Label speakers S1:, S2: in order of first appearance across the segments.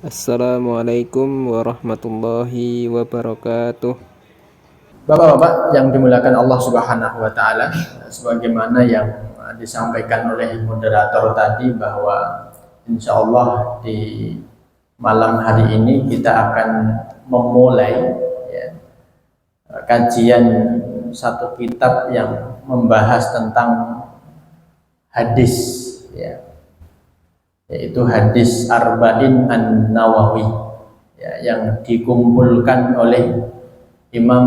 S1: Assalamualaikum warahmatullahi wabarakatuh.
S2: Bapak-bapak yang dimuliakan Allah Subhanahu wa taala, sebagaimana yang disampaikan oleh moderator tadi bahwa insya Allah di malam hari ini kita akan memulai ya, kajian satu kitab yang membahas tentang hadis ya, yaitu hadis Arba'in An-Nawawi ya, yang dikumpulkan oleh Imam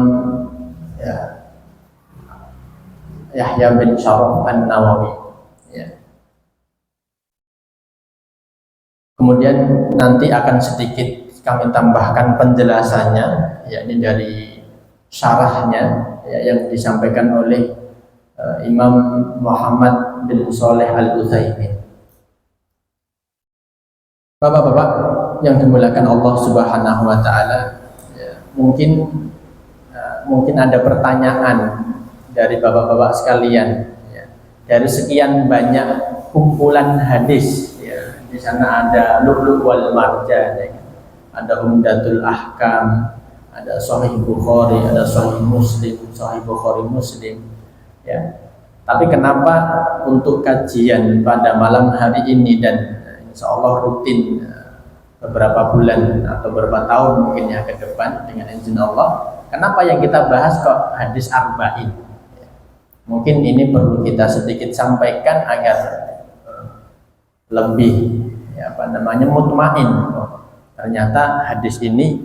S2: ya, Yahya bin Syaraf An-Nawawi ya. Kemudian nanti akan sedikit kami tambahkan penjelasannya, yakni dari syarahnya ya, yang disampaikan oleh Imam Muhammad bin Shalih Al-Utsaimin. Bapak-bapak yang dimuliakan Allah Subhanahu wa taala, ya, mungkin ada pertanyaan dari bapak-bapak sekalian ya. Dari sekian banyak kumpulan hadis ya, di sana ada Lu'lu' wal Marjan ya. Ada Umdatul Ahkam, ada Sahih Bukhari, ada Sahih Muslim, Sahih Bukhari Muslim ya. Tapi kenapa untuk kajian pada malam hari ini dan insya Allah rutin beberapa bulan atau beberapa tahun mungkin ya ke depan dengan izin Allah, kenapa yang kita bahas kok hadis arba'in? Mungkin ini perlu kita sedikit sampaikan agar lebih mutmain. Ternyata hadis ini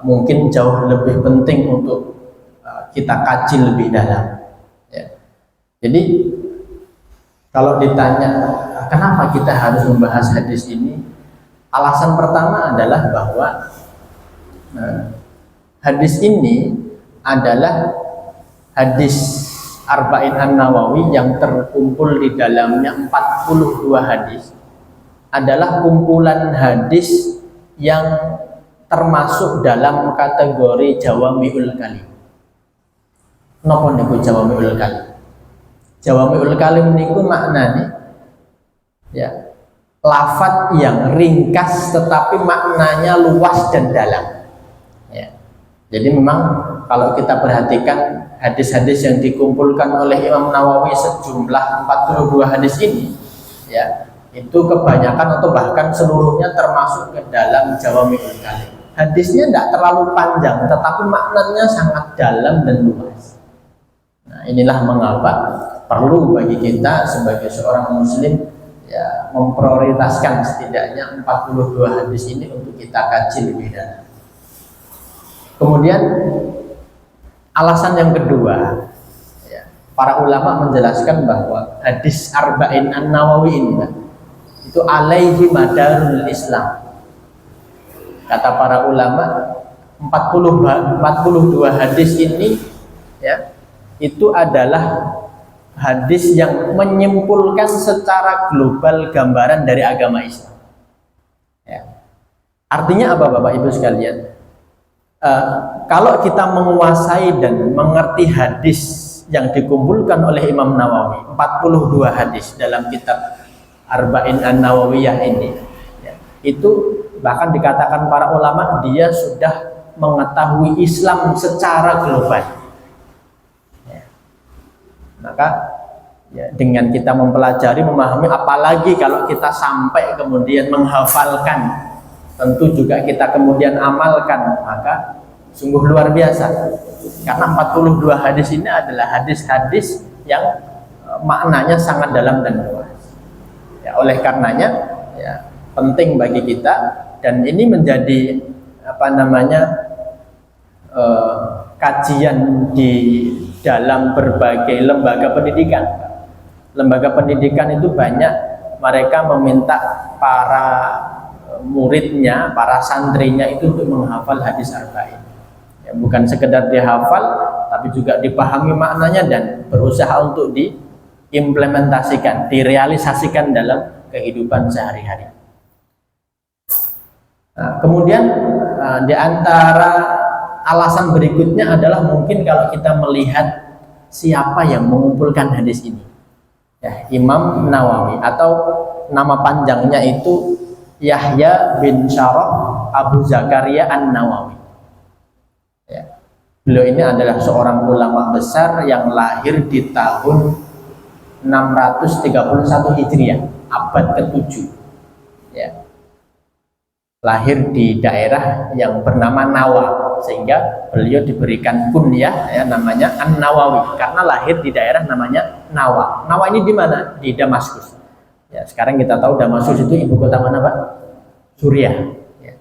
S2: mungkin jauh lebih penting untuk kita kaji lebih dalam. Ya. Jadi kalau ditanya kenapa kita harus membahas hadis ini, alasan pertama adalah bahwa hadis ini adalah hadis Arba'in An-Nawawi yang terkumpul di dalamnya 42 hadis, adalah kumpulan hadis yang termasuk dalam kategori Jawami'ul Kalim. Napa niku Jawami'ul Kalim? Jawami'ul Kalim niku maknanya ya, lafadz yang ringkas tetapi maknanya luas dan dalam ya. Jadi memang kalau kita perhatikan hadis-hadis yang dikumpulkan oleh Imam Nawawi sejumlah 42 hadis ini ya, itu kebanyakan atau bahkan seluruhnya termasuk ke dalam Jawami'ul Kalim. Hadisnya tidak terlalu panjang tetapi maknanya sangat dalam dan luas. Nah, inilah mengapa perlu bagi kita sebagai seorang muslim ya, memprioritaskan setidaknya 42 hadis ini untuk kita kaji lebih dalam. Kemudian alasan yang kedua ya, para ulama menjelaskan bahwa hadis Arba'in An-Nawawi ini itu alaihi madarul Islam. Kata para ulama 42 hadis ini ya, itu adalah hadis yang menyimpulkan secara global gambaran dari agama Islam ya. Artinya apa Bapak Ibu sekalian? Kalau kita menguasai dan mengerti hadis yang dikumpulkan oleh Imam Nawawi, 42 hadis dalam kitab Arba'in An-Nawawiyah ini ya, itu bahkan dikatakan para ulama dia sudah mengetahui Islam secara global ya. Maka ya, dengan kita mempelajari, memahami, apalagi kalau kita sampai kemudian menghafalkan, tentu juga kita kemudian amalkan, maka sungguh luar biasa. Karena 42 hadis ini adalah hadis-hadis yang maknanya sangat dalam dan luas ya. Oleh karenanya ya, penting bagi kita, dan ini menjadi kajian di dalam berbagai lembaga pendidikan. Lembaga pendidikan itu banyak mereka meminta para muridnya, para santrinya itu untuk menghafal hadis arba'in ya, bukan sekedar dihafal tapi juga dipahami maknanya dan berusaha untuk diimplementasikan, direalisasikan dalam kehidupan sehari-hari. Nah, kemudian di antara alasan berikutnya adalah mungkin kalau kita melihat siapa yang mengumpulkan hadis ini ya, Imam Nawawi, atau nama panjangnya itu Yahya bin Syaraf Abu Zakaria An-Nawawi. Ya. Beliau ini adalah seorang ulama besar yang lahir di tahun 631 Hijriah, abad ke-7. Ya. Lahir di daerah yang bernama Nawa, sehingga beliau diberikan kunyah ya, namanya An-Nawawi karena lahir di daerah namanya Nawa. Nawa ini di mana? Di Damaskus. Ya, sekarang kita tahu Damaskus itu ibu kota mana, Pak? Suriah. Ya.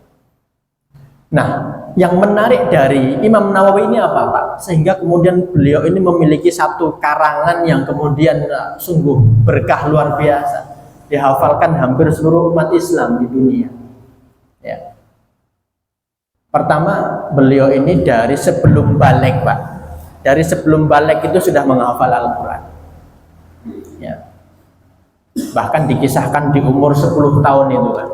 S2: Nah, yang menarik dari Imam Nawawi ini apa, Pak? Sehingga kemudian beliau ini memiliki satu karangan yang kemudian sungguh berkah luar biasa, dihafalkan hampir seluruh umat Islam di dunia. Ya. Pertama, beliau ini dari sebelum balik, Pak. Dari sebelum balik itu sudah menghafal Al-Quran. Ya. Bahkan dikisahkan di umur 10 tahun itu, Pak.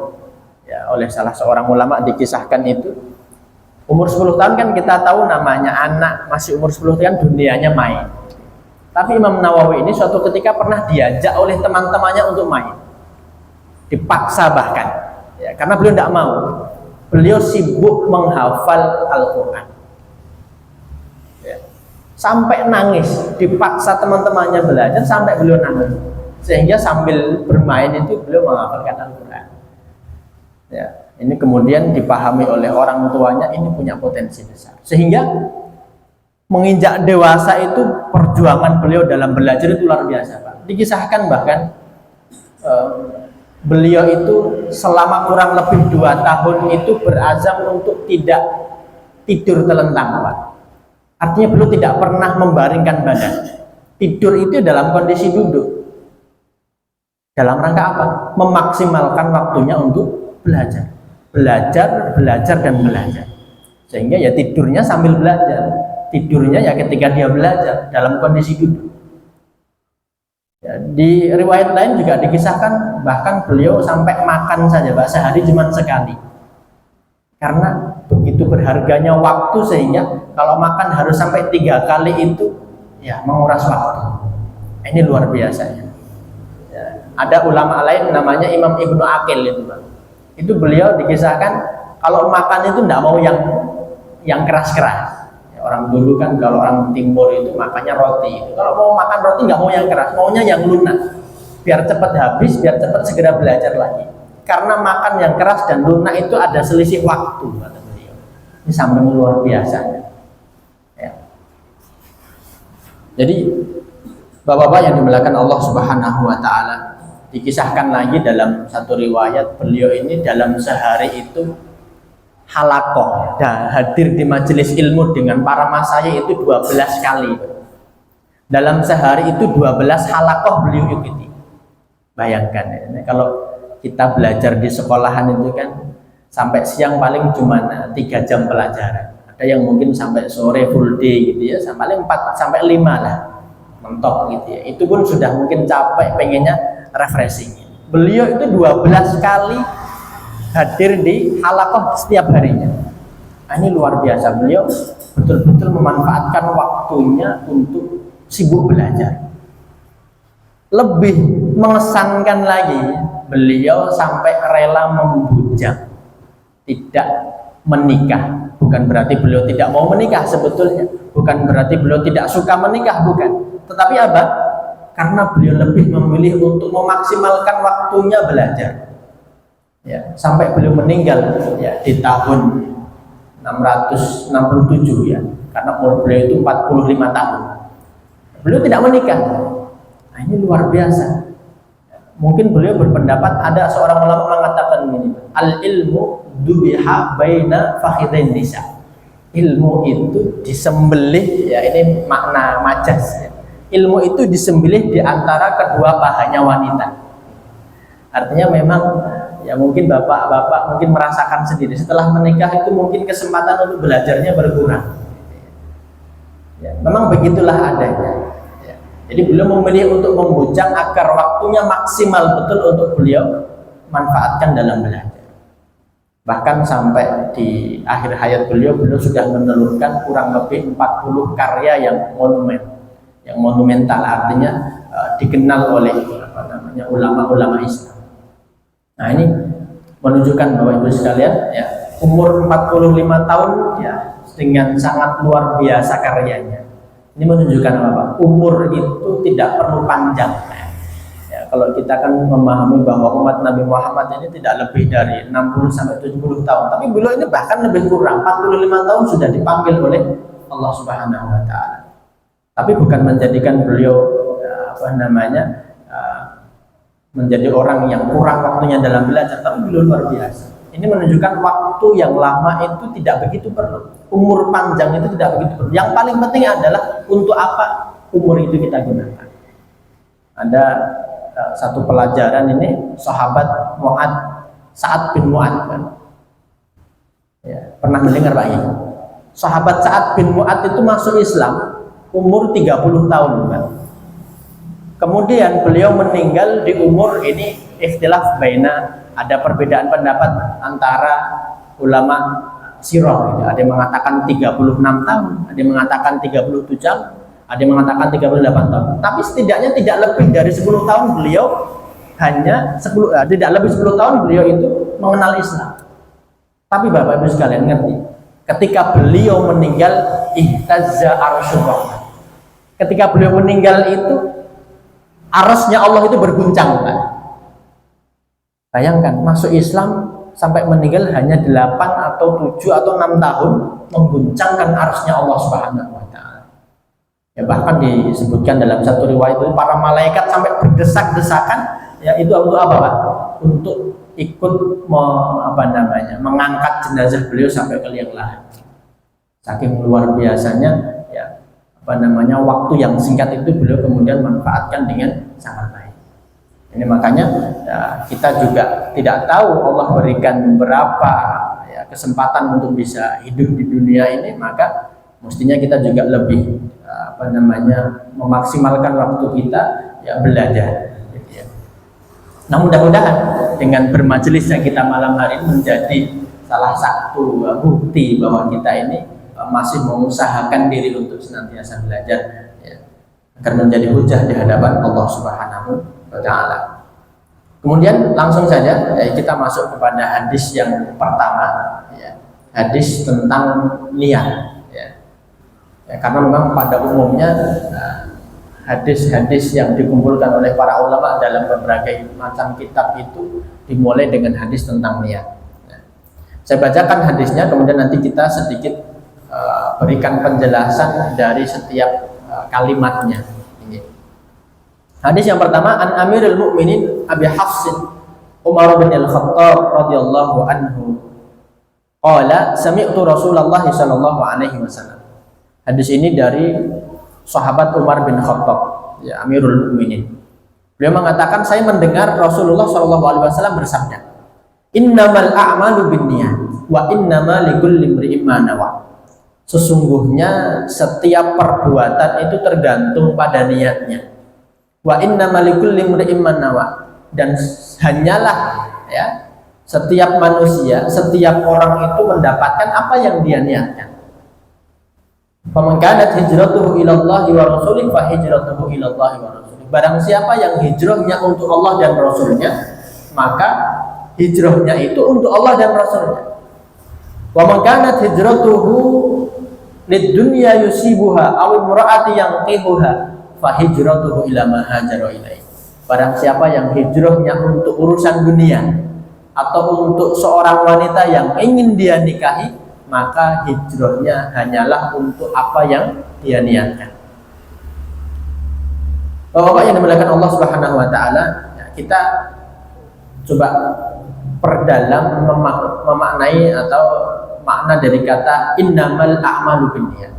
S2: Ya, oleh salah seorang ulama dikisahkan itu. Umur 10 tahun kan kita tahu namanya anak masih umur 10 tahun kan dunianya main. Tapi Imam Nawawi ini suatu ketika pernah diajak oleh teman-temannya untuk main. Dipaksa bahkan. Ya, karena beliau tidak mau. Beliau sibuk menghafal Al-Quran. Ya. Sampai nangis, dipaksa teman-temannya belajar sampai beliau nangis. Sehingga sambil bermain itu beliau menghafalkan Al-Quran. Ya, ini kemudian dipahami oleh orang tuanya, ini punya potensi besar. Sehingga menginjak dewasa itu perjuangan beliau dalam belajar itu luar biasa, Pak. Dikisahkan bahkan beliau itu selama kurang lebih 2 tahun itu berazam untuk tidak tidur telentang, Pak. Artinya beliau tidak pernah membaringkan badan. Tidur itu dalam kondisi duduk. Dalam rangka apa? Memaksimalkan waktunya untuk belajar. Belajar, dan belajar. Sehingga ya tidurnya sambil belajar. Tidurnya ya ketika dia belajar dalam kondisi duduk. Ya, di riwayat lain juga dikisahkan bahkan beliau sampai makan saja sehari cuma sekali, karena begitu berharganya waktu sehingga kalau makan harus sampai 3 kali itu ya menguras waktu. Ini luar biasa ya. Ya, ada ulama lain namanya Imam Ibnu Aqil itu, Bang. Itu beliau dikisahkan kalau makan itu tidak mau yang keras-keras. Orang dulu kan kalau orang timur itu makannya roti. Kalau mau makan roti nggak mau yang keras, maunya yang lunak. Biar cepat habis, biar cepat segera belajar lagi. Karena makan yang keras dan lunak itu ada selisih waktu, kata beliau. Ini sampai luar biasa. Ya. Jadi Bapak-bapak yang dimuliakan Allah Subhanahu wa taala, dikisahkan lagi dalam satu riwayat beliau ini dalam sehari itu halakoh, hadir di majelis ilmu dengan para masaya itu 12 kali. Dalam sehari itu 12 halakoh beliau ikuti. Bayangkan ya, kalau kita belajar di sekolahan itu kan sampai siang paling cuma 3 jam pelajaran. Ada yang mungkin sampai sore full day gitu ya, paling 4 sampai 5 lah mentok gitu ya. Itu pun sudah mungkin capek, pengennya refreshing. Beliau itu 12 kali hadir di halakoh setiap harinya. Nah, ini luar biasa, beliau betul-betul memanfaatkan waktunya untuk sibuk belajar. Lebih mengesankan lagi, beliau sampai rela membujang, tidak menikah. Bukan berarti beliau tidak mau menikah sebetulnya, bukan berarti beliau tidak suka menikah, bukan. Tetapi apa? Karena beliau lebih memilih untuk memaksimalkan waktunya belajar. Ya, sampai beliau meninggal ya di tahun 667 ya, karena umur beliau itu 45 tahun. Beliau tidak menikah. Nah, ini luar biasa. Mungkin beliau berpendapat, ada seorang ulama mengatakan begini, al ilmu dubiha baina fakhidain nisa. Ilmu itu disembelih, ya ini makna majas ya. Ilmu itu disembelih di antara kedua pahanya wanita. Artinya memang ya mungkin bapak-bapak mungkin merasakan sendiri setelah menikah itu mungkin kesempatan untuk belajarnya berkurang. Ya, memang begitulah adanya. Ya. Jadi beliau memilih untuk membujang agar waktunya maksimal betul untuk beliau manfaatkan dalam belajar. Bahkan sampai di akhir hayat beliau sudah menelurkan kurang lebih 40 karya yang monumental, artinya dikenal oleh ulama-ulama Islam. Nah, ini menunjukkan bahwa ibu sekalian ya, umur 45 tahun ya dengan sangat luar biasa karyanya. Ini menunjukkan apa? Umur itu tidak perlu panjang. Ya, kalau kita kan memahami bahwa umat Nabi Muhammad ini tidak lebih dari 60 sampai 70 tahun, tapi beliau ini bahkan lebih kurang, 45 tahun sudah dipanggil oleh Allah Subhanahu wa taala. Tapi bukan menjadikan beliau menjadi orang yang kurang waktunya dalam belajar, tapi beliau luar biasa. Ini menunjukkan waktu yang lama itu tidak begitu perlu, umur panjang itu tidak begitu perlu. Yang paling penting adalah untuk apa umur itu kita gunakan. Ada satu pelajaran ini, sahabat Mu'ad, Sa'ad bin Mu'ad kan? Ya, pernah mendengar Pak ya? Sahabat Sa'ad bin Mu'ad itu masuk Islam umur 30 tahun kan? Kemudian beliau meninggal di umur ini ikhtilaf baina, ada perbedaan pendapat antara ulama sirah. Ada yang mengatakan 36 tahun, ada yang mengatakan 37 tahun, ada yang mengatakan 38 tahun. Tapi setidaknya tidak lebih dari 10 tahun beliau tidak lebih 10 tahun beliau itu mengenal Islam. Tapi Bapak Ibu sekalian ngerti, ketika beliau meninggal ihtazza arsyullah. Ketika beliau meninggal itu arasnya Allah itu berguncang kan? Bayangkan masuk Islam sampai meninggal hanya 8 atau 7 atau 6 tahun mengguncangkan arasnya Allah Subhanahu wa taala. Ya, bahkan disebutkan dalam satu riwayat itu para malaikat sampai berdesak-desakan, ya itu untuk apa Pak? Untuk ikut mengangkat jenazah beliau sampai ke liang lahat. Saking luar biasanya waktu yang singkat itu beliau kemudian manfaatkan dengan sangat baik. Ini makanya ya, kita juga tidak tahu Allah berikan berapa ya, kesempatan untuk bisa hidup di dunia ini, maka mestinya kita juga lebih memaksimalkan waktu kita ya belajar. Gitu ya. Nah mudah-mudahan dengan bermajelisnya kita malam hari ini menjadi salah satu bukti bahwa kita ini masih mengusahakan diri untuk senantiasa belajar ya, agar menjadi hujah di hadapan Allah Subhanahu wa taala. Kemudian langsung saja ya, kita masuk kepada hadis yang pertama ya, hadis tentang niat ya. Ya, karena memang pada umumnya hadis-hadis yang dikumpulkan oleh para ulama dalam berbagai macam kitab itu dimulai dengan hadis tentang niat ya. Saya bacakan hadisnya, kemudian nanti kita sedikit berikan penjelasan dari setiap kalimatnya. Ini. Hadis yang pertama, an Amirul Mukminin Abi Hafsin Umar bin Al-Khattab radhiyallahu anhu qala sami'tu Rasulullah sallallahu alaihi wasallam. Hadis ini dari sahabat Umar bin Khattab, ya Amirul Mukminin. Beliau mengatakan, saya mendengar Rasulullah sallallahu alaihi wasallam bersabda, "Innamal a'malu binniyat wa innamal likulli imri'in ma nawa." Sesungguhnya setiap perbuatan itu tergantung pada niatnya. Wa innamal likulli imri'in ma nawa, dan hanyalah ya setiap manusia, setiap orang itu mendapatkan apa yang dia niatkan. Faman kanat hijratuhu ila Allah wa rasulih fa hijratuhu ila Allah wa rasulih. Barang siapa yang hijrahnya untuk Allah dan Rasulnya, maka hijrahnya itu untuk Allah dan Rasulnya. Wa man kanat hijratuhu lid dunya yusibuha aw imra'ati yanqihuha fa hijratuhu ila ma hajara ilaihi. Barang siapa yang hijrahnya untuk urusan dunia atau untuk seorang wanita yang ingin dia nikahi, maka hijrahnya hanyalah untuk apa yang dia niatkan. Bapak-bapak yang dimuliakan Allah Subhanahu wa taala, ya, kita coba perdalam memaknai atau makna dari kata innamal a'malu binniyat.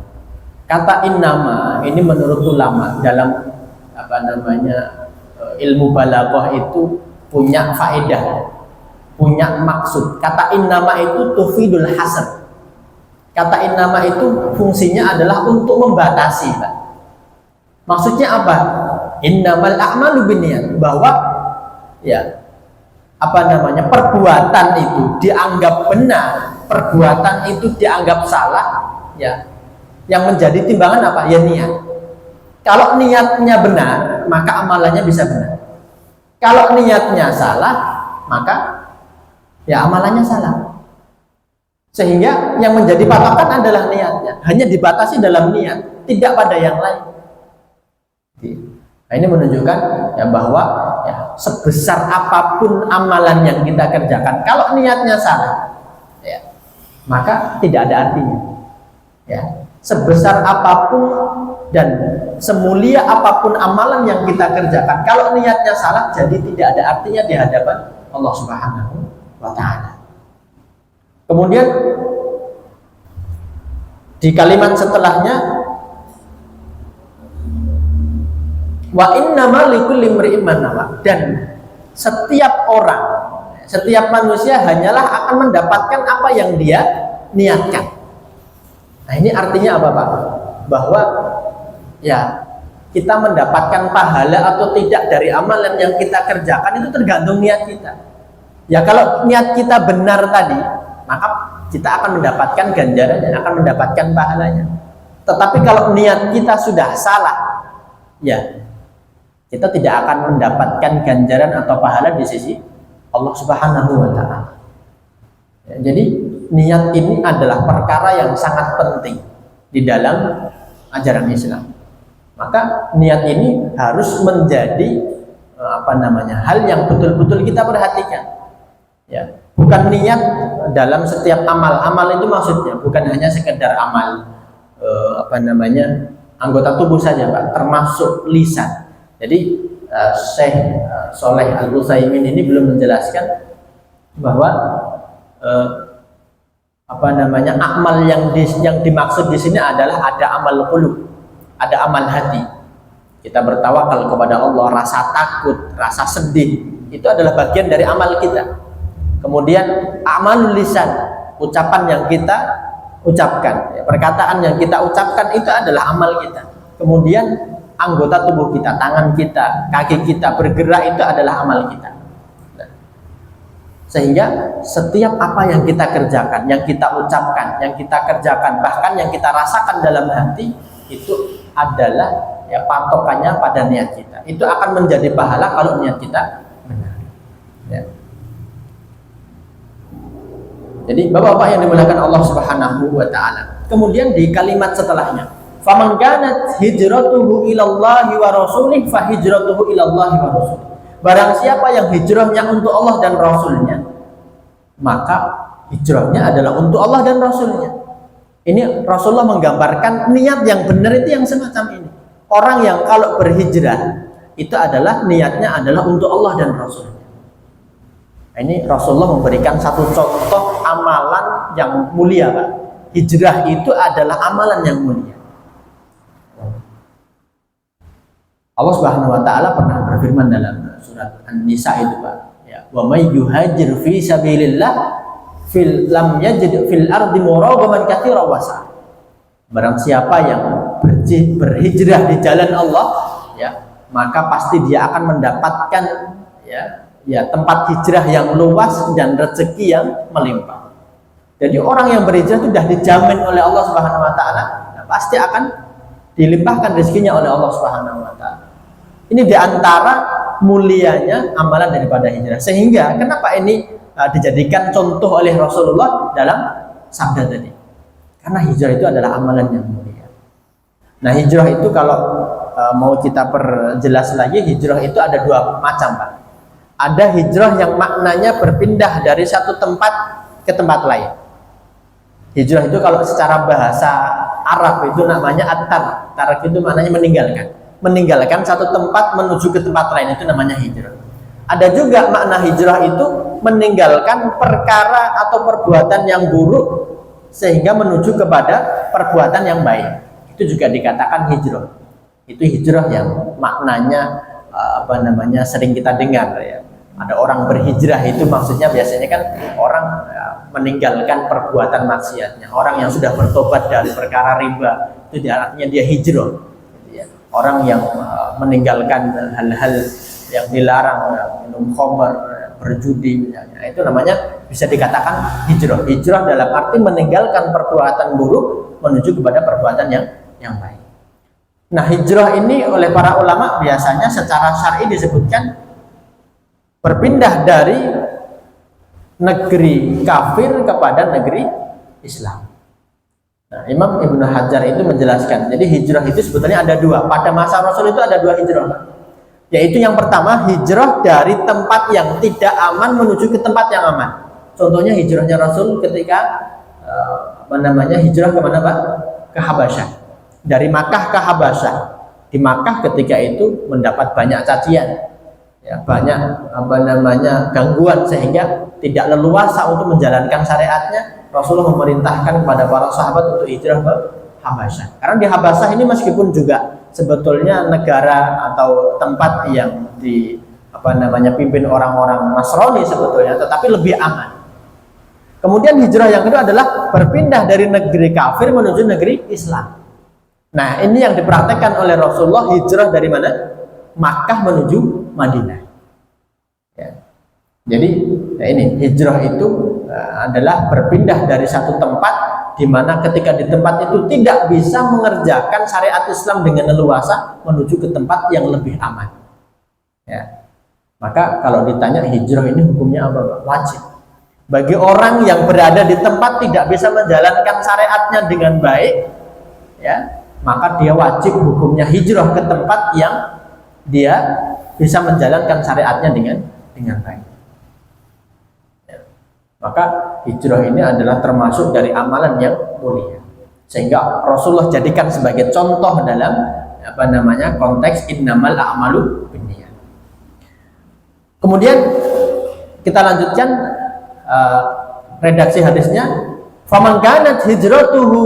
S2: Kata innama ini menurut ulama dalam ilmu balaghah itu punya faedah, punya maksud. Kata innama itu tufidul hasr. Kata innama itu fungsinya adalah untuk membatasi, Pak. Maksudnya apa? Innamal a'malu binniyat, bahwa ya perbuatan itu dianggap benar, perbuatan itu dianggap salah, ya. Yang menjadi timbangan apa? Ya niat. Kalau niatnya benar, maka amalannya bisa benar. Kalau niatnya salah, maka ya amalannya salah. Sehingga yang menjadi patokan adalah niatnya, hanya dibatasi dalam niat, tidak pada yang lain. Nah, ini menunjukkan ya bahwa ya, sebesar apapun amalan yang kita kerjakan, kalau niatnya salah, ya, maka tidak ada artinya. Ya, sebesar apapun dan semulia apapun amalan yang kita kerjakan, kalau niatnya salah, jadi tidak ada artinya di hadapan Allah Subhanahu wa Ta'ala. Kemudian di kalimat setelahnya, wa innama likulli imri'in ma nawa, dan setiap orang, setiap manusia hanyalah akan mendapatkan apa yang dia niatkan. Nah, ini artinya apa, Pak? Bahwa ya kita mendapatkan pahala atau tidak dari amalan yang kita kerjakan itu tergantung niat kita. Ya kalau niat kita benar tadi, maka kita akan mendapatkan ganjarannya, akan mendapatkan pahalanya. Tetapi kalau niat kita sudah salah, ya kita tidak akan mendapatkan ganjaran atau pahala di sisi Allah Subhanahu wa Ta'ala. Ya, jadi niat ini adalah perkara yang sangat penting di dalam ajaran Islam. Maka niat ini harus menjadi hal yang betul-betul kita perhatikan. Ya, bukan niat dalam setiap amal. Amal itu maksudnya bukan hanya sekedar amal anggota tubuh saja, Pak, termasuk lisan. Jadi Syekh Shalih Al-Utsaimin ini belum menjelaskan bahwa amal yang dimaksud di sini adalah ada amal qulub, ada amal hati. Kita bertawakal kepada Allah, rasa takut, rasa sedih, itu adalah bagian dari amal kita. Kemudian amalul lisan, ucapan yang kita ucapkan, perkataan yang kita ucapkan itu adalah amal kita. Kemudian anggota tubuh kita, tangan kita, kaki kita bergerak itu adalah amal kita. Sehingga setiap apa yang kita kerjakan, yang kita ucapkan, yang kita kerjakan, bahkan yang kita rasakan dalam hati, itu adalah ya patokannya pada niat kita. Itu akan menjadi pahala kalau niat kita benar. Ya. Jadi Bapak-bapak yang dimuliakan Allah Subhanahu wa Ta'ala. Kemudian di kalimat setelahnya, faman kanat hijratuhu ilallahi wa rasulih fa hijratuhu ilallahi wa rasulih. Barang siapa yang hijrahnya untuk Allah dan Rasulnya, maka hijrahnya adalah untuk Allah dan Rasulnya. Ini Rasulullah menggambarkan niat yang benar itu yang semacam ini. Orang yang kalau berhijrah itu adalah niatnya adalah untuk Allah dan Rasulnya. Ini Rasulullah memberikan satu contoh amalan yang mulia, Pak. Hijrah itu adalah amalan yang mulia. Allah Subhanahu wa Ta'ala pernah berfirman dalam surat An-Nisa itu, Pak, ya, wa may yuhajir fi sabilillah lam yajid fil ardi muragaman katsiran wasa. Barang siapa yang berhijrah di jalan Allah, ya, maka pasti dia akan mendapatkan tempat hijrah yang luas dan rezeki yang melimpah. Jadi orang yang berhijrah itu sudah dijamin oleh Allah Subhanahu wa Ta'ala, pasti akan dilimpahkan rezekinya oleh Allah Subhanahu wa Ta'ala. Ini diantara mulianya amalan daripada hijrah. Sehingga kenapa ini dijadikan contoh oleh Rasulullah dalam sabda tadi? Karena hijrah itu adalah amalan yang mulia. Nah, hijrah itu kalau mau kita perjelas lagi, hijrah itu ada dua macam, Pak. Ada hijrah yang maknanya berpindah dari satu tempat ke tempat lain. Hijrah itu kalau secara bahasa Arab itu namanya at-tark. Tark itu maknanya meninggalkan. Meninggalkan satu tempat menuju ke tempat lain, itu namanya hijrah. Ada juga makna hijrah itu meninggalkan perkara atau perbuatan yang buruk sehingga menuju kepada perbuatan yang baik. Itu juga dikatakan hijrah. Itu hijrah yang maknanya sering kita dengar, ya. Ada orang berhijrah itu maksudnya biasanya kan orang meninggalkan perbuatan maksiatnya. Orang yang sudah bertobat dari perkara riba, itu artinya dia hijrah. Orang yang meninggalkan hal-hal yang dilarang, minum khamr, berjudi misalnya, itu namanya bisa dikatakan hijrah. Hijrah dalam arti meninggalkan perbuatan buruk menuju kepada perbuatan yang baik. Nah, hijrah ini oleh para ulama biasanya secara syar'i disebutkan berpindah dari negeri kafir kepada negeri Islam. Nah, Imam Ibnu Hajar itu menjelaskan, jadi hijrah itu sebetulnya ada dua. Pada masa Rasul itu ada dua hijrah, yaitu yang pertama hijrah dari tempat yang tidak aman menuju ke tempat yang aman. Contohnya hijrahnya Rasul ketika hijrah kemana Pak? Ke Habasyah. Dari Makkah ke Habasyah. Di Makkah ketika itu mendapat banyak cacian, ya, banyak gangguan sehingga tidak leluasa untuk menjalankan syariatnya. Rasulullah memerintahkan kepada para sahabat untuk hijrah ke Habasyah. Karena di Habasyah ini meskipun juga sebetulnya negara atau tempat yang pimpin orang-orang Nasrani sebetulnya, tetapi lebih aman. Kemudian hijrah yang kedua adalah berpindah dari negeri kafir menuju negeri Islam. Nah, ini yang dipraktekkan oleh Rasulullah, hijrah dari mana? Makkah menuju Madinah. Ya. Jadi, ini hijrah itu adalah berpindah dari satu tempat di mana ketika di tempat itu tidak bisa mengerjakan syariat Islam dengan leluasa menuju ke tempat yang lebih aman. Ya. Maka kalau ditanya hijrah ini hukumnya apa? Wajib. Bagi orang yang berada di tempat tidak bisa menjalankan syariatnya dengan baik, ya, maka dia wajib hukumnya hijrah ke tempat yang dia bisa menjalankan syariatnya dengan baik. Maka hijrah ini adalah termasuk dari amalan yang mulia, sehingga Rasulullah jadikan sebagai contoh dalam konteks innamal a'malu binniyat. Kemudian kita lanjutkan redaksi hadisnya, faman kanat hijratuhu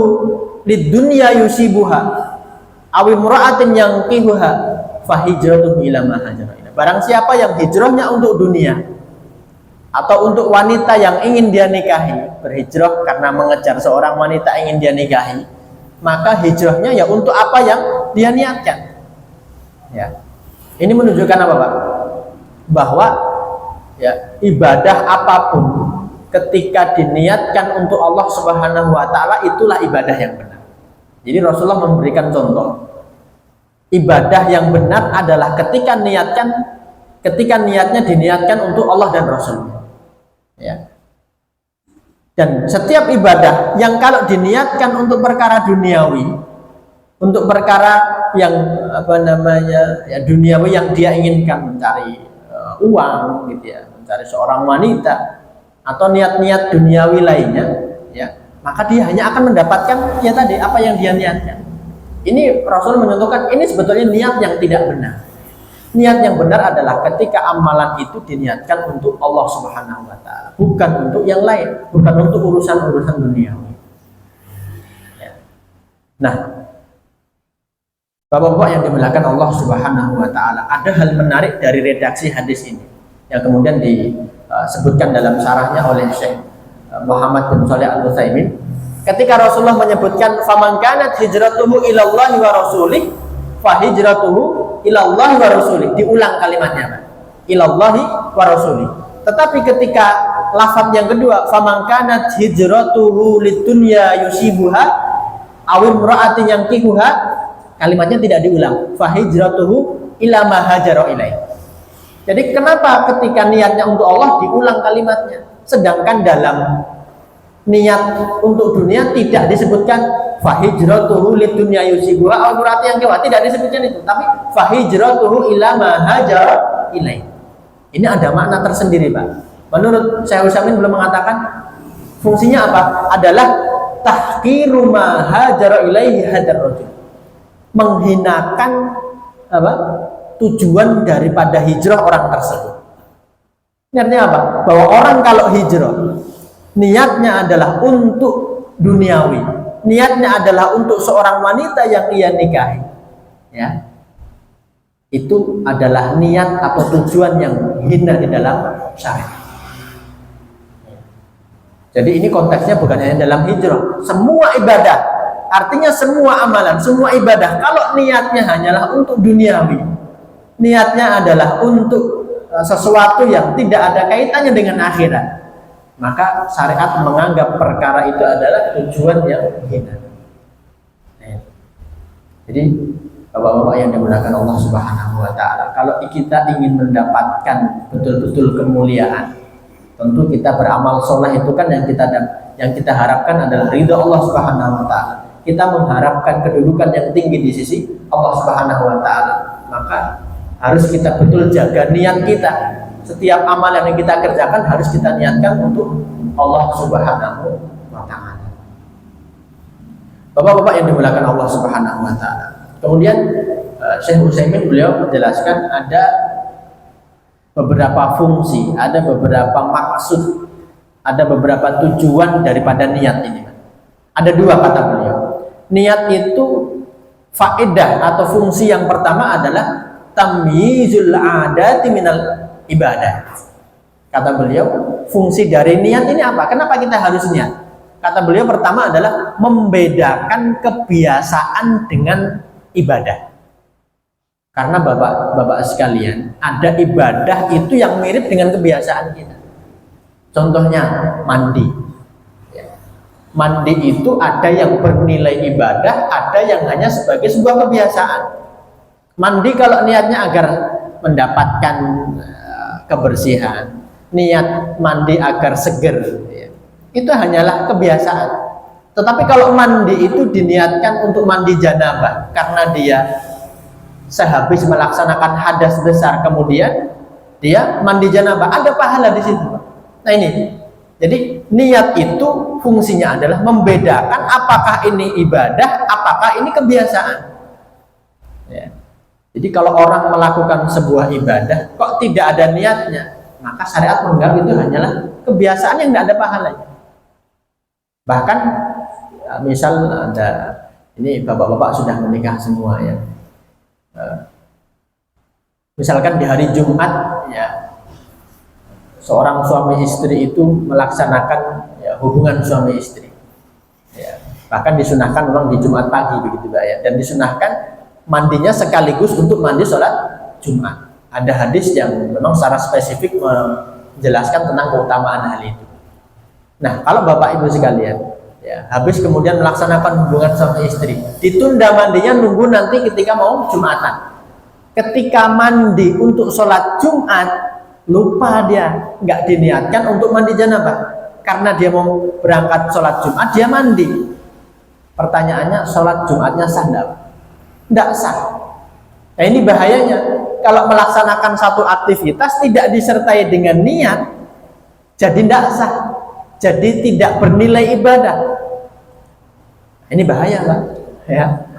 S2: lidunya yusibuha aw imra'atin yanqihuha fa hijratuhu ila ma hajara ila. Barang siapa yang hijrahnya untuk dunia atau untuk wanita yang ingin dia nikahi, berhijrah karena mengejar seorang wanita ingin dia nikahi, maka hijrahnya ya untuk apa yang dia niatkan. Ya. Ini menunjukkan apa, Pak? Bahwa ya, ibadah apapun ketika diniatkan untuk Allah Subhanahu wa taala itulah ibadah yang benar. Jadi Rasulullah memberikan contoh. Ibadah yang benar adalah ketika niatnya diniatkan untuk Allah dan Rasul. Ya. Dan setiap ibadah yang kalau diniatkan untuk perkara duniawi, untuk perkara yang duniawi yang dia inginkan, mencari uang gitu ya, mencari seorang wanita atau niat-niat duniawi lainnya, ya, maka dia hanya akan mendapatkan ya tadi apa yang dia niatkan. Ini Rasul mencontohkan ini sebetulnya niat yang tidak benar. Niat yang benar adalah ketika amalan itu diniatkan untuk Allah Subhanahu wa taala, bukan untuk yang lain, bukan untuk urusan-urusan duniawi. Ya. Nah, Bapak-bapak yang dimuliakan Allah Subhanahu wa taala, ada hal menarik dari redaksi hadis ini yang kemudian disebutkan dalam syarahnya oleh Syekh Muhammad bin Shalih Al-Utsaimin. Ketika Rasulullah menyebutkan faman kanat hijratuhu ilallahi wa rasulih fa hijratuhu ilallahi wa rasulih, diulang kalimatnya, Pak. Ilallahi wa rasulih. Tetapi ketika lafaz yang kedua faman kanat hijratuhu lidunya yusibuha aw imra'atin yankihuha, kalimatnya tidak diulang, fa hijratuhu ila ma hajara ilaih. Jadi kenapa ketika niatnya untuk Allah diulang kalimatnya, sedangkan dalam niat untuk dunia tidak disebutkan fa hijratuhu lidunya yusibuha aw imra'atin yankihuha, tidak disebutkan itu, tapi fa hijratuhu ila ma hajara ilaih. Ini ada makna tersendiri, Pak. Menurut Syekh Utsaimin belum mengatakan fungsinya apa? Adalah tahqiru ma hajara ilaihi hadar rajul. Menghinakan apa? Tujuan daripada hijrah orang tersebut. Ini artinya apa? Bahwa orang kalau hijrah niatnya adalah untuk duniawi, niatnya adalah untuk seorang wanita yang ia nikahi, ya, itu adalah niat atau tujuan yang hina di dalam syariat. Jadi ini konteksnya bukan hanya dalam hijrah, semua ibadah, artinya semua amalan, semua ibadah kalau niatnya hanyalah untuk duniawi, niatnya adalah untuk sesuatu yang tidak ada kaitannya dengan akhirat, maka syariat menganggap perkara itu adalah tujuan yang hina. Jadi Bapak-bapak yang dimuliakan Allah Subhanahu wa taala, kalau kita ingin mendapatkan betul-betul kemuliaan, Tentu kita beramal soleh itu kan yang kita harapkan adalah ridha Allah Subhanahu wa taala. Kita mengharapkan kedudukan yang tinggi di sisi Allah Subhanahu wa taala. Maka harus kita betul jaga niat kita. Setiap amal yang kita kerjakan harus kita niatkan untuk Allah Subhanahu wa taala. Bapak-bapak yang dimuliakan Allah Subhanahu wa taala. Kemudian Syekh Utsaimin beliau menjelaskan ada beberapa fungsi, ada beberapa maksud, ada beberapa tujuan daripada niat ini. Ada dua kata beliau. Niat itu faedah atau fungsi yang pertama adalah tamyizul adati minal ibadah. Kata beliau, fungsi dari niat ini apa? Kenapa kita harus niat? Kata beliau pertama adalah membedakan kebiasaan dengan ibadah. Karena bapak-bapak sekalian, ada ibadah itu yang mirip dengan kebiasaan kita. Contohnya mandi. Mandi itu ada yang bernilai ibadah, ada yang hanya sebagai sebuah kebiasaan. Mandi kalau niatnya agar mendapatkan kebersihan, niat mandi agar seger, itu hanyalah kebiasaan. Tetapi kalau mandi itu diniatkan untuk mandi janabah, karena dia sehabis melaksanakan hadas besar kemudian dia mandi janabah, ada pahala di situ. Nah ini, jadi niat itu fungsinya adalah membedakan apakah ini ibadah, apakah ini kebiasaan. Ya. Jadi kalau orang melakukan sebuah ibadah kok tidak ada niatnya, maka syariat menganggap itu hanyalah kebiasaan yang tidak ada pahalanya. Bahkan misal ada, ini bapak-bapak sudah menikah semua ya. Misalkan di hari Jumat ya, seorang suami istri itu melaksanakan ya, hubungan suami istri ya, bahkan disunahkan memang di Jumat pagi begitu Pak ya, dan disunahkan mandinya sekaligus untuk mandi sholat Jumat. Ada hadis yang memang secara spesifik menjelaskan tentang keutamaan hal itu. Nah kalau bapak ibu sekalian ya, habis kemudian melaksanakan hubungan suami istri, ditunda mandinya nunggu nanti ketika mau Jumatan. Ketika mandi untuk sholat Jumat, lupa dia, nggak diniatkan untuk mandi janabah. Karena dia mau berangkat sholat Jumat, dia mandi. Pertanyaannya, sholat Jumatnya sah enggak? Enggak sah. Nah ini bahayanya. Kalau melaksanakan satu aktivitas tidak disertai dengan niat, jadi enggak sah. Jadi tidak bernilai ibadah. Ini bahaya Pak. Ya.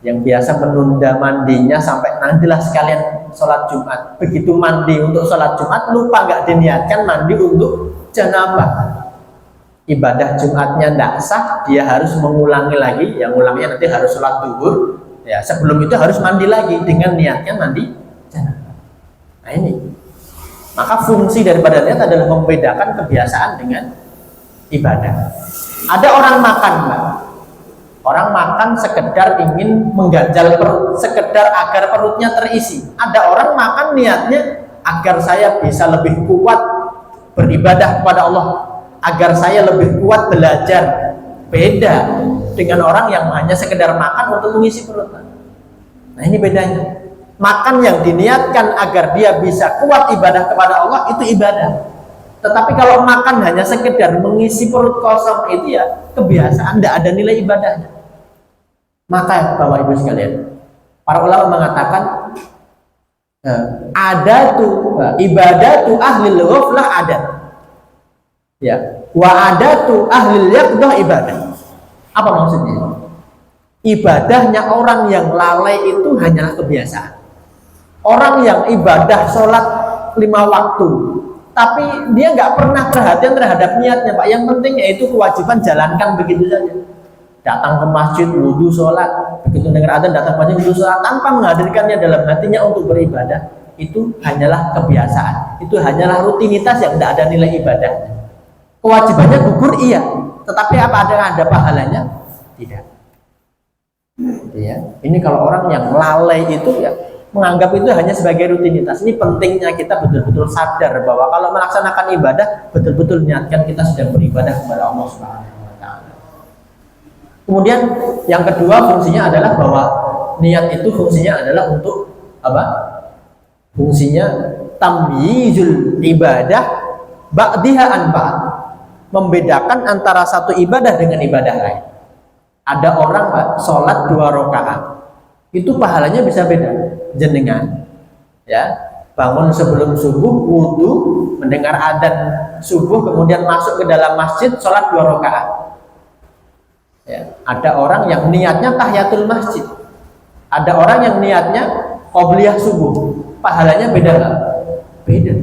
S2: Yang biasa menunda mandinya sampai nantilah sekalian sholat Jumat. Begitu mandi untuk sholat Jumat, lupa nggak diniatkan mandi untuk janabah. Ibadah Jumatnya tidak sah, dia harus mengulangi lagi. Yang ulangnya nanti harus sholat zuhur. Ya, sebelum itu harus mandi lagi dengan niatnya mandi janabah. Nah ini, maka fungsi daripada niat adalah membedakan kebiasaan dengan ibadah. Ada orang makan, Mbak. Orang makan sekedar ingin mengganjal perut, sekedar agar perutnya terisi. Ada orang makan niatnya agar saya bisa lebih kuat beribadah kepada Allah, agar saya lebih kuat belajar. Beda dengan orang yang hanya sekedar makan untuk mengisi perut. Nah ini bedanya. Makan yang diniatkan agar dia bisa kuat ibadah kepada Allah itu ibadah. Tetapi kalau makan hanya sekedar mengisi perut kosong itu ya kebiasaan, tidak ada nilai ibadahnya. Maka Bapak Ibu sekalian, para ulama mengatakan adatu ibadatu ahlil ghaflah adat. Ya, wa adatu ahlil yaqdah ibadah. Apa maksudnya? Ibadahnya orang yang lalai itu hanyalah kebiasaan. Orang yang ibadah sholat 5 waktu, tapi dia nggak pernah perhatian terhadap niatnya Pak. Yang penting yaitu kewajiban jalankan begitu saja. Datang ke masjid, wudhu, sholat, begitu dengar adzan datang ke masjid, wudhu, sholat, tanpa menghadirkannya dalam hatinya untuk beribadah, itu hanyalah kebiasaan, itu hanyalah rutinitas yang tidak ada nilai ibadah. Kewajibannya gugur iya, tetapi apa ada pahalanya? Tidak. Ya. Ini kalau orang yang lalai itu ya menganggap itu hanya sebagai rutinitas. Ini pentingnya kita betul-betul sadar bahwa kalau melaksanakan ibadah betul-betul niatkan kita sedang beribadah kepada Allah Subhanahu. Kemudian yang kedua fungsinya adalah bahwa niat itu fungsinya adalah untuk apa? Fungsinya tamyizul ibadah ba'diha an ba'd, membedakan antara satu ibadah dengan ibadah lain. Ada orang Pak, sholat 2 rakaat, itu pahalanya bisa beda. Jenengan ya bangun sebelum subuh, wudu, mendengar adzan subuh, kemudian masuk ke dalam masjid, sholat 2 rakaat. Ya, ada orang yang niatnya tahiyatul masjid, ada orang yang niatnya qobliyah subuh, pahalanya beda nggak? Beda.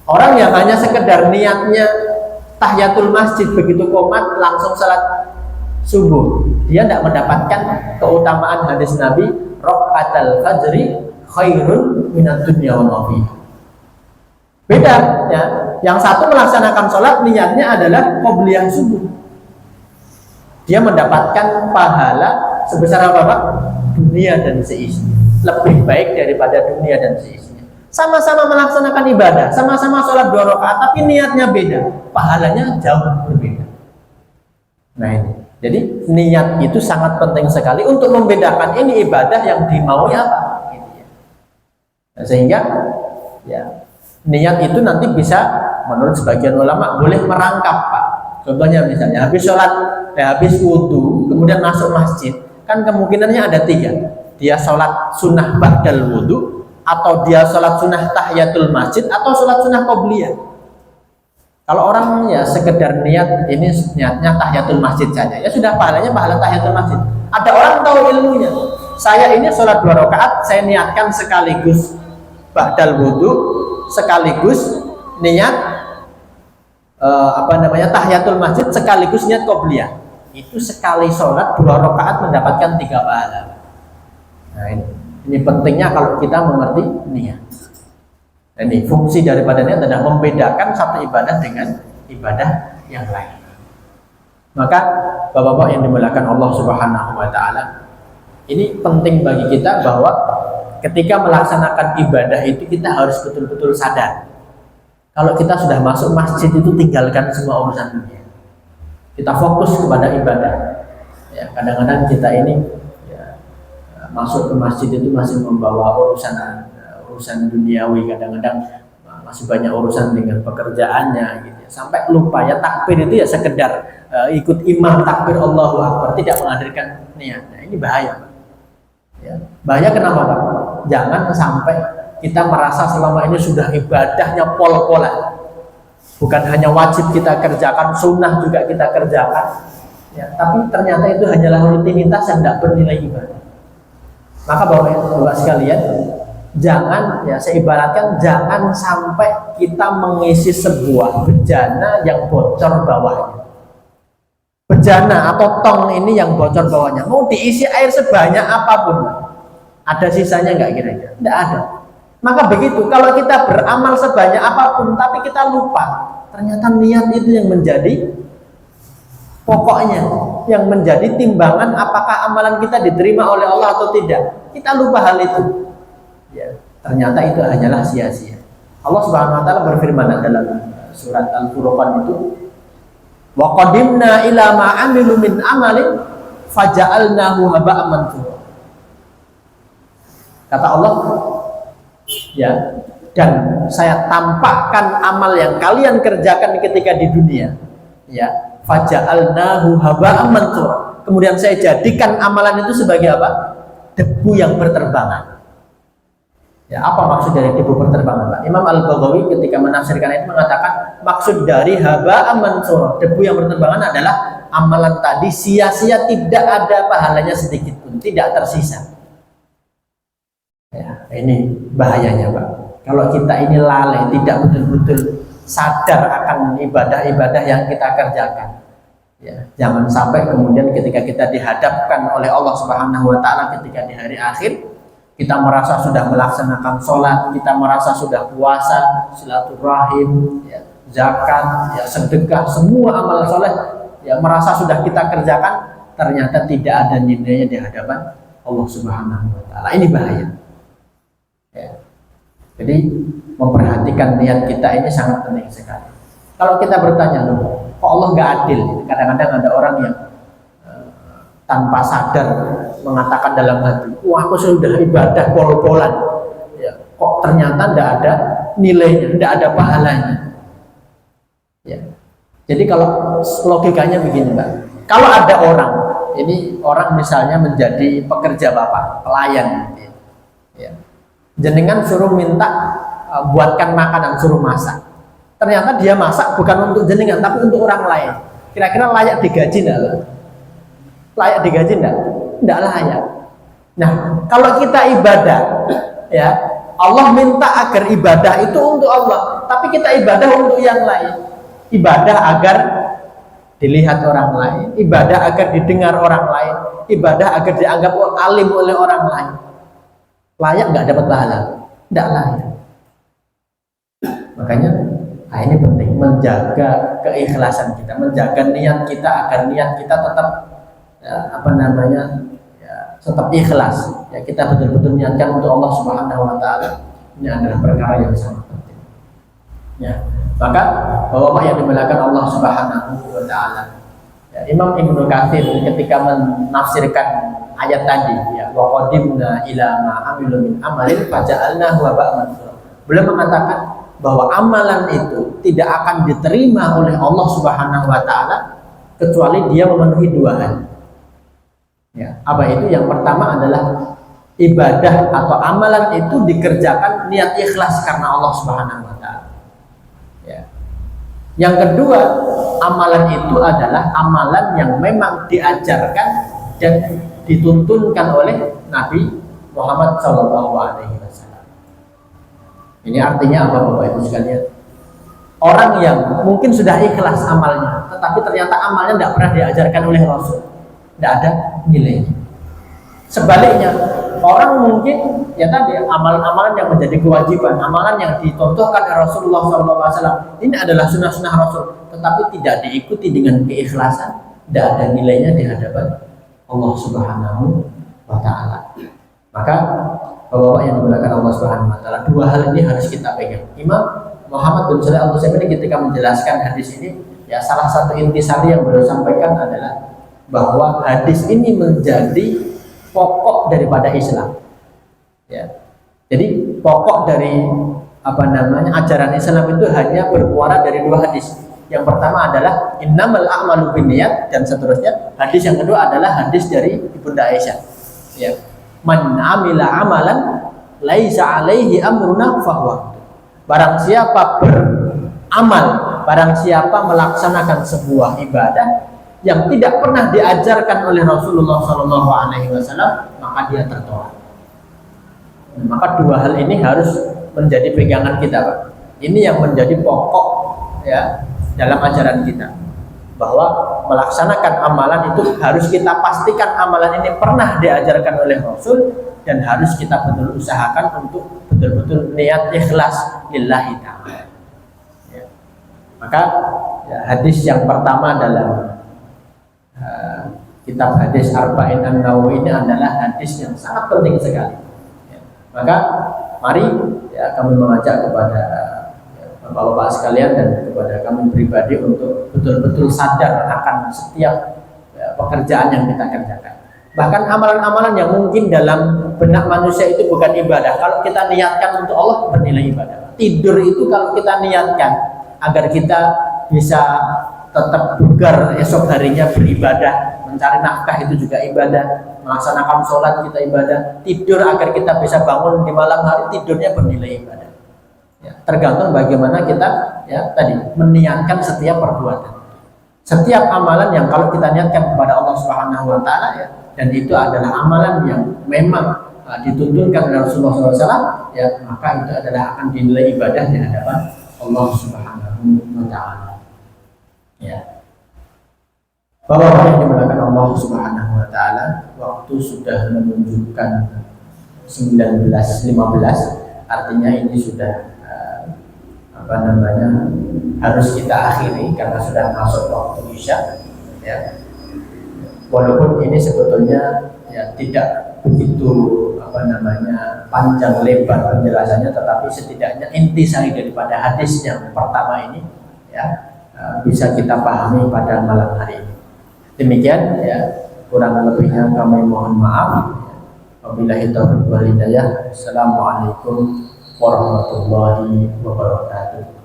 S2: Orang yang hanya sekedar niatnya tahiyatul masjid, begitu qomat langsung salat subuh, dia tidak mendapatkan keutamaan hadis Nabi, rakaatul fajri khairun minad dunya wa ma fiha. Beda ya. Yang satu melaksanakan sholat niatnya adalah qobliyah subuh, dia mendapatkan pahala sebesar apa Pak? Dunia dan seisinya, lebih baik daripada dunia dan seisinya. Sama-sama melaksanakan ibadah, sama-sama sholat 2 rakaat, tapi niatnya beda, pahalanya jauh berbeda. Nah ini, jadi niat itu sangat penting sekali untuk membedakan ini ibadah yang dimaui apa. Nah, sehingga ya niat itu nanti bisa, menurut sebagian ulama, boleh merangkap Pak. Contohnya misalnya habis sholat, habis wudhu, kemudian masuk masjid, kan kemungkinannya ada 3. Dia sholat sunnah ba'dal wudhu, atau dia sholat sunnah tahiyatul masjid, atau sholat sunnah qobliyah. Kalau orang ya sekedar niat, ini niatnya tahiyatul masjid saja, ya sudah pahalanya pahala tahiyatul masjid. Ada orang tahu ilmunya, saya ini sholat 2 rakaat, saya niatkan sekaligus ba'dal wudhu, sekaligus niat tahiyatul masjid, sekaligus niat qobliyah. Itu sekali sholat 2 rakaat mendapatkan 3 pahala. Nah ini pentingnya kalau kita mengerti niat. Ini fungsi daripada niat adalah membedakan satu ibadah dengan ibadah yang lain. Maka Bapak-bapak yang dimuliakan Allah Subhanahu wa taala, ini penting bagi kita bahwa ketika melaksanakan ibadah itu kita harus betul-betul sadar. Kalau kita sudah masuk masjid itu tinggalkan semua urusan dunia. Kita fokus kepada ibadah. Ya, kadang-kadang kita ini ya, masuk ke masjid itu masih membawa urusan duniawi, kadang-kadang masih banyak urusan dengan pekerjaannya gitu. Sampai lupa ya takbir itu ya sekedar ikut imam takbir Allahu Akbar, tidak menghadirkan niat. Nah, ini bahaya Pak. Ya, bahaya kenapa Pak? Jangan sampai kita merasa selama ini sudah ibadahnya pol-polan, bukan hanya wajib kita kerjakan, sunnah juga kita kerjakan ya, tapi ternyata itu hanyalah rutinitas yang tidak bernilai ibadah. Maka Bapak sekalian, jangan ya, saya ibaratkan jangan sampai kita mengisi sebuah bejana yang bocor bawahnya. Bejana atau tong ini yang bocor bawahnya, mau diisi air sebanyak apapun, ada sisanya nggak kira-kira? Tidak ada. Maka begitu, kalau kita beramal sebanyak apapun tapi kita lupa, ternyata niat itu yang menjadi pokoknya, yang menjadi timbangan apakah amalan kita diterima oleh Allah atau tidak. Kita lupa hal itu ya, ternyata itu hanyalah sia-sia. Allah Subhanahu wa taala berfirman dalam surat Al-Furqan itu, wa qadimna ila ma amilu min amalin faja'alnahu haba'an mansura. Kata Allah ya, dan saya tampakkan amal yang kalian kerjakan ketika di dunia ya, faja'alnahu haba'an mansura. Kemudian saya jadikan amalan itu sebagai apa? Debu yang berterbangan. Ya, apa maksud dari debu berterbangan Pak? Imam Al-Baghawi ketika menafsirkan itu mengatakan maksud dari haba'an mansura, debu yang berterbangan adalah amalan tadi sia-sia, tidak ada pahalanya sedikit pun, tidak tersisa. Ya, ini bahayanya Pak. Kalau kita ini lalai, tidak betul-betul sadar akan ibadah-ibadah yang kita kerjakan. Ya, jangan sampai kemudian ketika kita dihadapkan oleh Allah Subhanahu wa taala ketika di hari akhir, kita merasa sudah melaksanakan sholat, kita merasa sudah puasa, silaturahim, ya, zakat, ya, sedekah, semua amal soleh, ya, merasa sudah kita kerjakan, ternyata tidak ada nilainya di hadapan Allah Subhanahu wa taala. Ini bahaya. Ya. Jadi memperhatikan niat kita ini sangat penting sekali. Kalau kita bertanya, loh, kok Allah nggak adil? Kadang-kadang ada orang yang tanpa sadar mengatakan dalam hati, wah aku sudah ibadah pol-polan, ya, kok ternyata tidak ada nilainya, tidak ada pahalanya. Jadi kalau logikanya begini Mbak, kalau ada orang, ini orang misalnya menjadi pekerja Bapak, pelayan, gitu ya. Jenengan suruh minta buatkan makanan, suruh masak. Ternyata dia masak bukan untuk jenengan, tapi untuk orang lain. Kira-kira layak digaji enggak? Layak digaji enggak? Enggak layak. Nah, kalau kita ibadah, ya Allah minta agar ibadah itu untuk Allah, tapi kita ibadah untuk yang lain. Ibadah agar dilihat orang lain, ibadah agar didengar orang lain, ibadah agar dianggap alim oleh orang lain. Layak nggak dapat pahala? Nggak layak. Makanya ini penting, menjaga keikhlasan kita, menjaga niat kita agar niat kita tetap tetap ikhlas. Ya, kita betul-betul niatkan untuk Allah Subhanahu Wa Taala. Ini adalah perkara yang sangat penting. Ya, maka Bapak yang dimuliakan Allah Subhanahu Wa Taala. Ya, Imam Ibnu Katsir ketika menafsirkan ayat tadi, ya, wa qadimna ila ma amilu min amalin faja'alnahu haba'an mansura. Beliau mengatakan bahwa amalan itu tidak akan diterima oleh Allah Subhanahu Wa Taala kecuali dia memenuhi dua hal. Ya, apa itu? Yang pertama adalah ibadah atau amalan itu dikerjakan niat ikhlas karena Allah Subhanahu Wa Taala. Ya. Yang kedua, amalan itu adalah amalan yang memang diajarkan dan dituntunkan oleh Nabi Muhammad SAW. Ini artinya apa Bapak Ibu sekalian? Orang yang mungkin sudah ikhlas amalnya, tetapi ternyata amalnya tidak pernah diajarkan oleh Rasul, tidak ada nilainya. Sebaliknya, orang mungkin ya tadi amalan-amalan yang menjadi kewajiban, amalan yang dicontohkan oleh Rasulullah SAW, ini adalah sunnah-sunnah Rasul, tetapi tidak diikuti dengan keikhlasan, tidak ada nilainya di hadapan Allah Subhanahu Wa Taala. Maka Bapak yang dimuliakan Allah Subhanahu Wa Taala, dua hal ini harus kita pegang. Imam Muhammad bin Shalih Al-Utsaimin ketika menjelaskan hadis ini, ya salah satu intisari yang beliau sampaikan adalah bahwa hadis ini menjadi pokok daripada Islam. Ya. Jadi pokok dari ajaran Islam itu hanya bermuara dari dua hadis. Yang pertama adalah innamal a'malu binniyat dan seterusnya. Hadis yang kedua adalah hadis dari Ibunda Aisyah. Ya. Man amila amalan laisa alaihi amruna fahuwa. Barang siapa beramal, barang siapa melaksanakan sebuah ibadah yang tidak pernah diajarkan oleh Rasulullah SAW, maka dia tertolak. Maka dua hal ini harus menjadi pegangan kita, Pak. Ini yang menjadi pokok ya dalam ajaran kita, bahwa melaksanakan amalan itu harus kita pastikan amalan ini pernah diajarkan oleh Rasul dan harus kita betul usahakan untuk betul-betul niat ikhlas lillahi ta'ala. Ya. Maka ya, hadis yang pertama dalam kitab hadis Arba'in An-Nawawi ini adalah hadis yang sangat penting sekali. Ya. Maka mari ya, kami mengajak kepada Bapak-bapak sekalian dan kepada kami pribadi untuk betul-betul sadar akan setiap pekerjaan yang kita kerjakan. Bahkan amalan-amalan yang mungkin dalam benak manusia itu bukan ibadah, kalau kita niatkan untuk Allah bernilai ibadah. Tidur itu kalau kita niatkan agar kita bisa tetap bugar esok harinya beribadah, mencari nafkah itu juga ibadah, melaksanakan sholat kita ibadah, tidur agar kita bisa bangun di malam hari, tidurnya bernilai ibadah. Ya, tergantung bagaimana kita ya tadi meniatkan setiap perbuatan, setiap amalan yang kalau kita niatkan kepada Allah Subhanahu Wa Taala ya, dan itu adalah amalan yang memang dituntunkan oleh Rasulullah SAW, ya maka itu adalah akan dinilai ibadah di hadapan Allah Subhanahu Wa Taala. Ya, Bapak yang dimuliakan Allah Subhanahu Wa Taala, waktu sudah menunjukkan 19.15, artinya ini sudah harus kita akhiri karena sudah masuk waktu Isya. Ya. Walaupun ini sebetulnya ya tidak begitu panjang lebar penjelasannya, tetapi setidaknya intisari daripada hadis yang pertama ini ya bisa kita pahami pada malam hari ini. Demikian ya, kurang lebihnya kami mohon maaf. Wabillahi taufiq wal hidayah. Assalamualaikum warahmatullahi wabarakatuh.